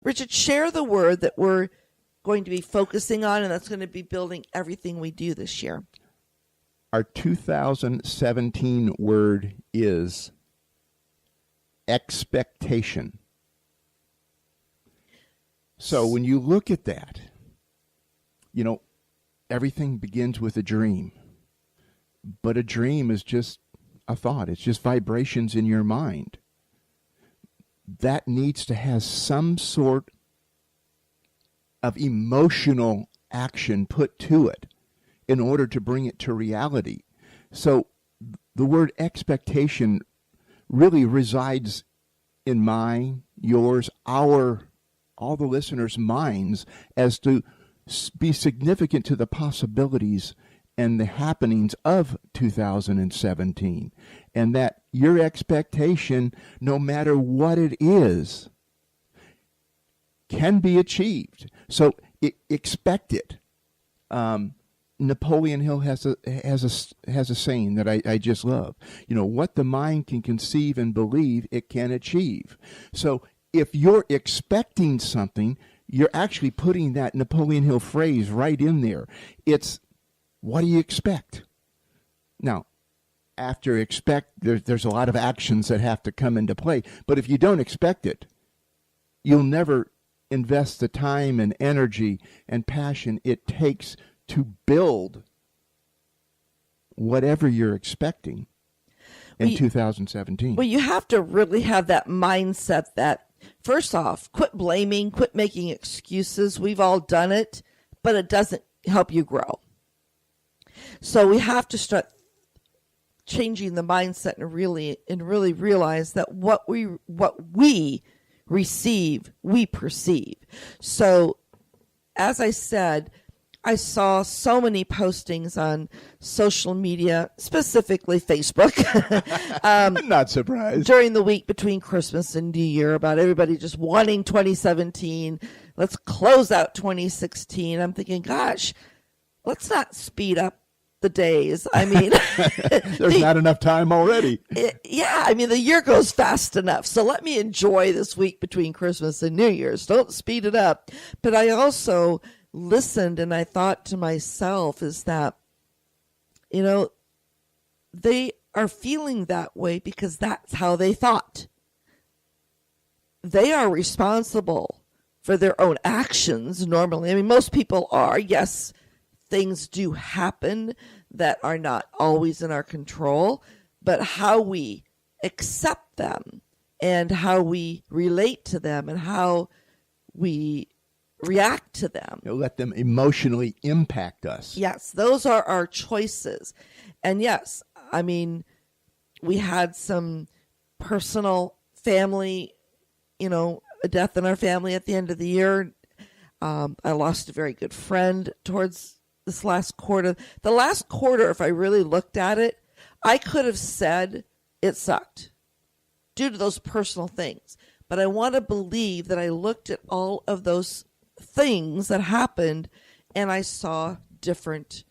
Richard, share the word that we're going to be focusing on, and that's going to be building everything we do this year. Our 2017 word is expectation. So when you look at that, you know, everything begins with a dream. But a dream is just a thought. It's just vibrations in your mind. That needs to have some sort of emotional action put to it in order to bring it to reality. So the word expectation really resides in mine, yours, all the listeners' minds as to be significant to the possibilities and the happenings of 2017. And that your expectation, no matter what it is, can be achieved. So expect it. Napoleon Hill has a saying that I just love. You know, what the mind can conceive and believe, it can achieve. So if you're expecting something, you're actually putting that Napoleon Hill phrase right in there. It's, what do you expect? Now, after expect, there's a lot of actions that have to come into play. But if you don't expect it, you'll never invest the time and energy and passion it takes to build whatever you're expecting in 2017. Well, you have to really have that mindset that, first off, quit blaming, quit making excuses. We've all done it, but it doesn't help you grow. So we have to start changing the mindset and really realize that what we receive, we perceive. So as I said, I saw so many postings on social media, specifically Facebook. I'm not surprised. During the week between Christmas and New Year about everybody just wanting 2017. Let's close out 2016. I'm thinking, gosh, let's not speed up the days. I mean, there's not enough time already. I mean, the year goes fast enough. So let me enjoy this week between Christmas and New Year's. Don't speed it up. But I also listened and I thought to myself is that, you know, they are feeling that way because that's how they thought. They are responsible for their own actions normally. I mean, most people are. Yes, things do happen that are not always in our control, but how we accept them and how we relate to them and how we react to them. Let them emotionally impact us. Yes, those are our choices. And yes, I mean, we had some personal family, you know, a death in our family at the end of the year. I lost a very good friend towards this last quarter. The last quarter, if I really looked at it, I could have said it sucked due to those personal things. But I want to believe that I looked at all of those things that happened and I saw different.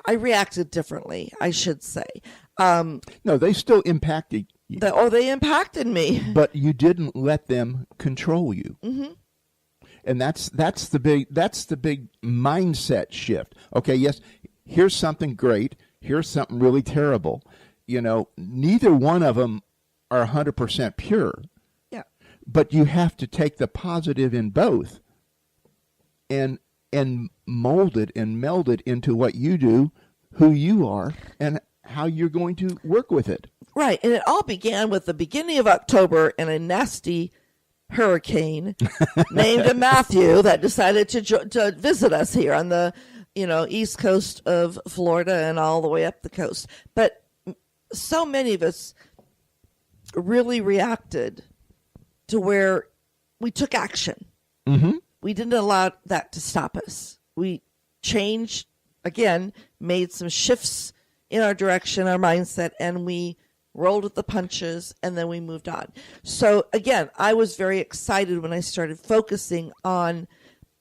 I reacted differently, I should say. No, they still impacted you. They impacted me. But you didn't let them control you. Mm-hmm. And that's the big mindset shift. Okay, yes, here's something great. Here's something really terrible. You know, neither one of them are 100% pure. Yeah. But you have to take the positive in both and mold it and meld it into what you do, who you are, and how you're going to work with it. Right. And it all began with the beginning of October and a nasty hurricane named Matthew that decided to visit us here on the, you know, east coast of Florida and all the way up the coast. But so many of us really reacted to where we took action. Mm-hmm. We didn't allow that to stop us. We changed, again, made some shifts in our direction, our mindset, and we rolled with the punches, and then we moved on. So again, I was very excited when I started focusing on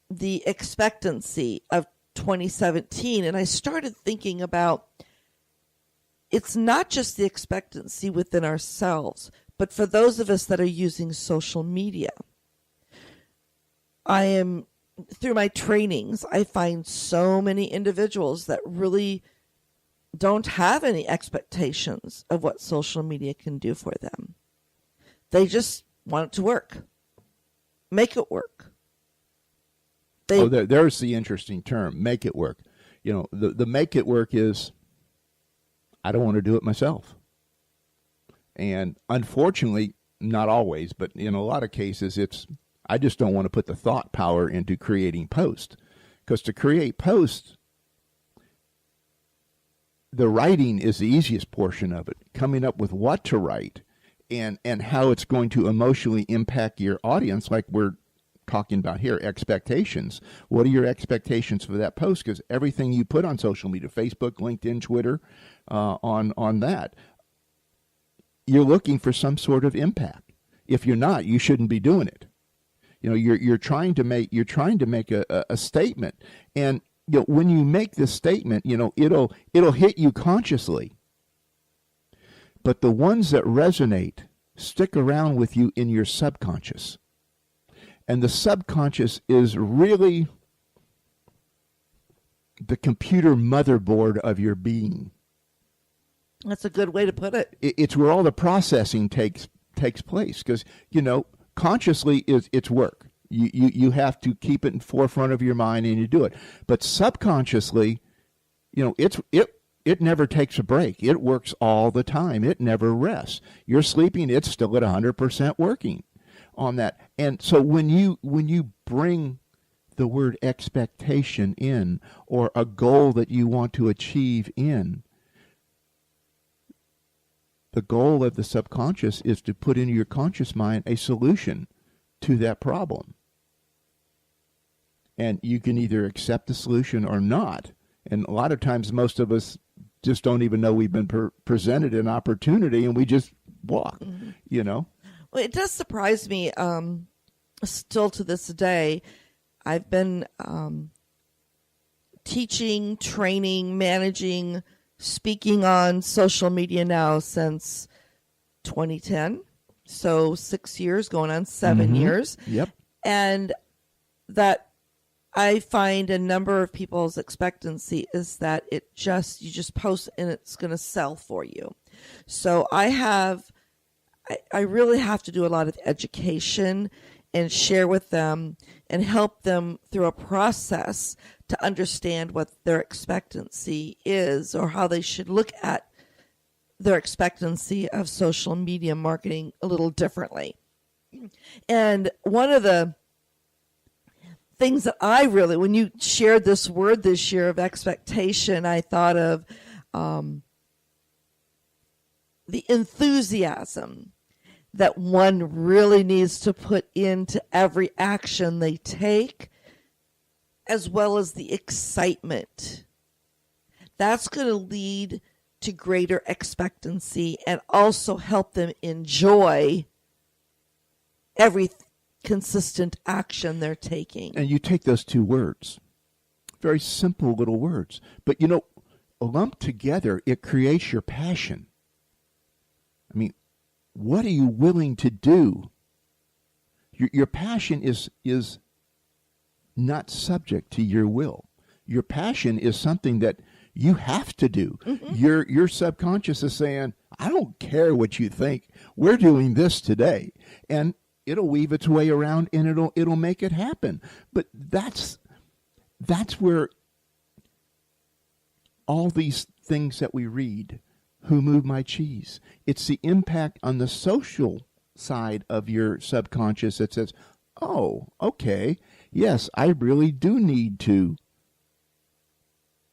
the expectancy of 2017, and I started thinking about it's not just the expectancy within ourselves, But for those of us that are using social media, through my trainings, I find so many individuals that really don't have any expectations of what social media can do for them. They just want it to work. Make it work. There's the interesting term, make it work. The make it work is, I don't want to do it myself. And unfortunately, not always, but in a lot of cases, I just don't want to put the thought power into creating posts. Because to create posts, the writing is the easiest portion of it. Coming up with what to write and how it's going to emotionally impact your audience, like we're talking about here, expectations. What are your expectations for that post? Because everything you put on social media, Facebook, LinkedIn, Twitter, on that, you're looking for some sort of impact. If you're not, you shouldn't be doing it. You're trying to make a statement, and when you make this statement, it'll hit you consciously. But the ones that resonate stick around with you in your subconscious. And the subconscious is really the computer motherboard of your being. That's a good way to put it. It's where all the processing takes place, because, consciously it's work. You have to keep it in forefront of your mind, and you do it. But subconsciously, it never takes a break. It works all the time. It never rests. You're sleeping, it's still at 100% working on that. And so when you bring the word expectation in, or a goal that you want to achieve in, the goal of the subconscious is to put into your conscious mind a solution to that problem. And you can either accept the solution or not. And a lot of times, most of us just don't even know we've been presented an opportunity, and we just walk, Well, it does surprise me, still to this day. I've been teaching, training, managing, speaking on social media now since 2010. So 6 years, going on 7 years. Yep. And that I find a number of people's expectancy is that you just post and it's going to sell for you. So I really have to do a lot of education and share with them and help them through a process to understand what their expectancy is, or how they should look at their expectancy of social media marketing a little differently. And one of the things that I really, when you shared this word this year of expectation, I thought of the enthusiasm that one really needs to put into every action they take, as well as the excitement. That's going to lead to greater expectancy and also help them enjoy every consistent action they're taking. And you take those two words, very simple little words, but lumped together, it creates your passion. I mean, what are you willing to do? Your passion is not subject to your will. Your passion is something that you have to do. Your subconscious is saying, I don't care what you think. We're doing this today. And it'll weave its way around, and it'll make it happen. But that's where all these things that we read, Who Moved My Cheese, it's the impact on the social side of your subconscious that says, oh, okay, yes, I really do need to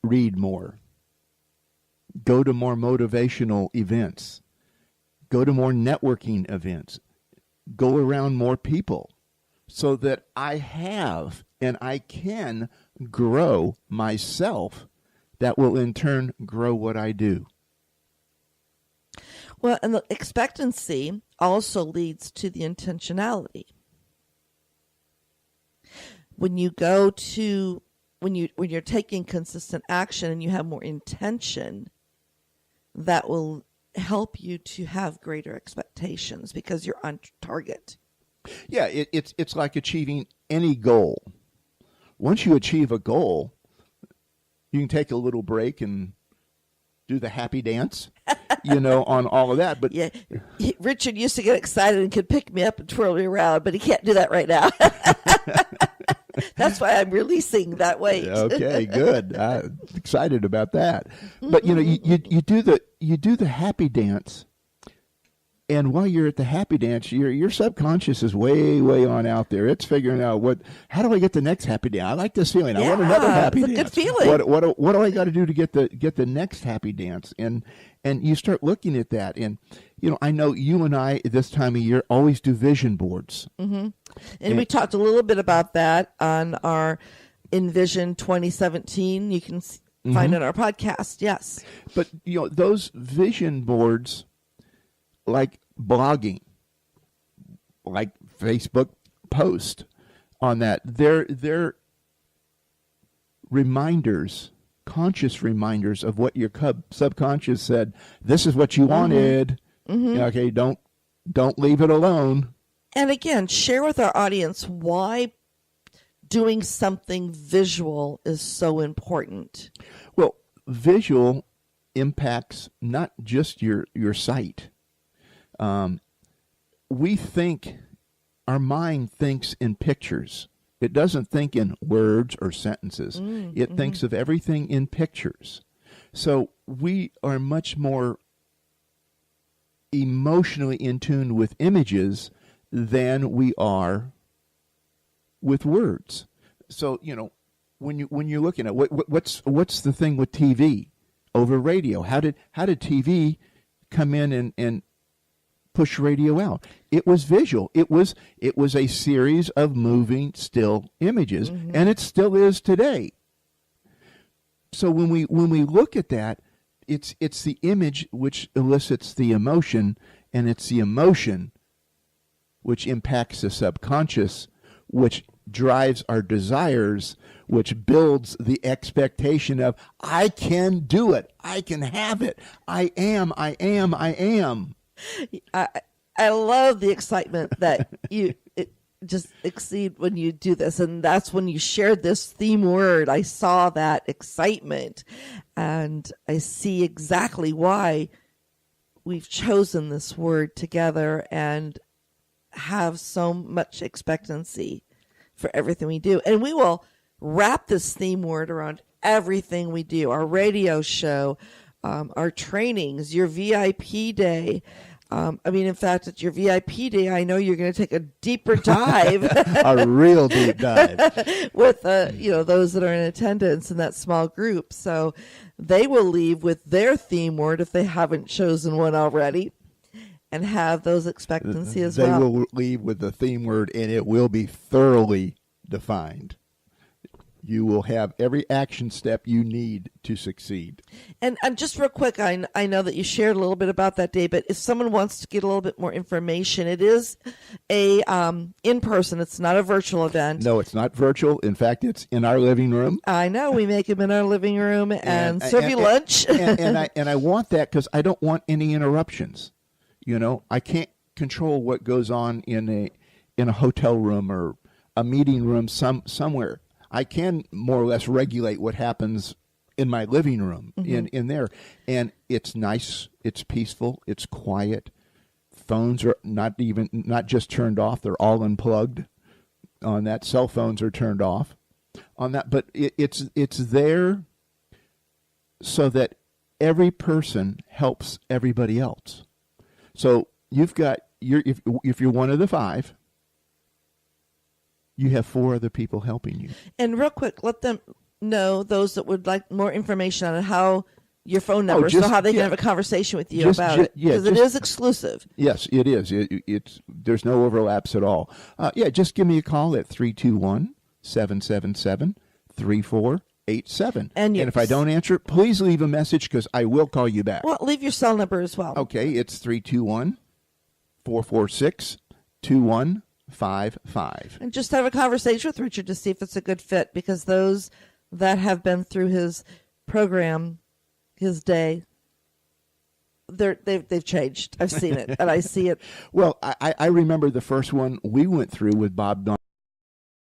read more, go to more motivational events, go to more networking events, go around more people, so that I have and I can grow myself. That will in turn grow what I do. Well, and the expectancy also leads to the intentionality. When you're taking consistent action and you have more intention, that will help you to have greater expectations because you're on target. Yeah, it's like achieving any goal. Once you achieve a goal, you can take a little break and do the happy dance, on all of that. But yeah, Richard used to get excited and could pick me up and twirl me around, but he can't do that right now. That's why I'm releasing that weight. Okay, good. I'm excited about that. But you do the happy dance, and while you're at the happy dance, your subconscious is way on out there. It's figuring out how do I get the next happy dance? I like this feeling. I want another happy dance. It's a good feeling. What do I got to do to get the next happy dance? And you start looking at that, and I know you and I this time of year always do vision boards. Mm-hmm. And we talked a little bit about that on our Envision 2017. You can find on our podcast. Yes. But those vision boards, like blogging, like Facebook post on that, they're reminders, conscious reminders of what your subconscious said. This is what you wanted. Mm-hmm. Okay, don't leave it alone. And again, share with our audience why doing something visual is so important. Well, visual impacts not just your sight. We think, our mind thinks in pictures. It doesn't think in words or sentences. It thinks of everything in pictures. So we are much more emotionally in tune with images than we are with words. So, when you're looking at what's the thing with TV over radio? How did TV come in and push radio out? It was visual. It was a series of moving still images, and it still is today. So when we look at that, it's the image which elicits the emotion, and it's the emotion which impacts the subconscious, which drives our desires, which builds the expectation of, I can do it, I can have it, I am. I love the excitement that you just exceed when you do this. And that's when you shared this theme word. I saw that excitement, and I see exactly why we've chosen this word together and have so much expectancy for everything we do. And we will wrap this theme word around everything we do, our radio show, our trainings, your VIP day. In fact, at your VIP day, I know you're going to take a deeper dive. A real deep dive. With, those that are in attendance in that small group. So they will leave with their theme word if they haven't chosen one already, and have those expectancy as well. They will leave with the theme word, and it will be thoroughly defined. You will have every action step you need to succeed. And just real quick, I know that you shared a little bit about that day, but if someone wants to get a little bit more information, it is a in-person. It's not a virtual event. No, it's not virtual. In fact, it's in our living room. I know. We make them in our living room and serve you lunch. and I want that because I don't want any interruptions. I can't control what goes on in a hotel room or a meeting room somewhere. I can more or less regulate what happens in my living room, in there. And it's nice, it's peaceful, it's quiet. Phones are not just turned off, they're all unplugged on that. Cell phones are turned off on that. But it's there so that every person helps everybody else. So you've got if you're one of the 5, you have 4 other people helping you. And real quick, let them know, those that would like more information on how your phone number, so how they can have a conversation with you about it, because it is exclusive. Yes, it is. It's there's no overlaps at all. Just give me a call at 321-777-3487. And if I don't answer, please leave a message because I will call you back. Well, leave your cell number as well. Okay, it's 321-446-2155. And just have a conversation with Richard to see if it's a good fit, because those that have been through his program, his day, they've changed. I've seen it, and I see it. Well, I remember the first one we went through with Bob Don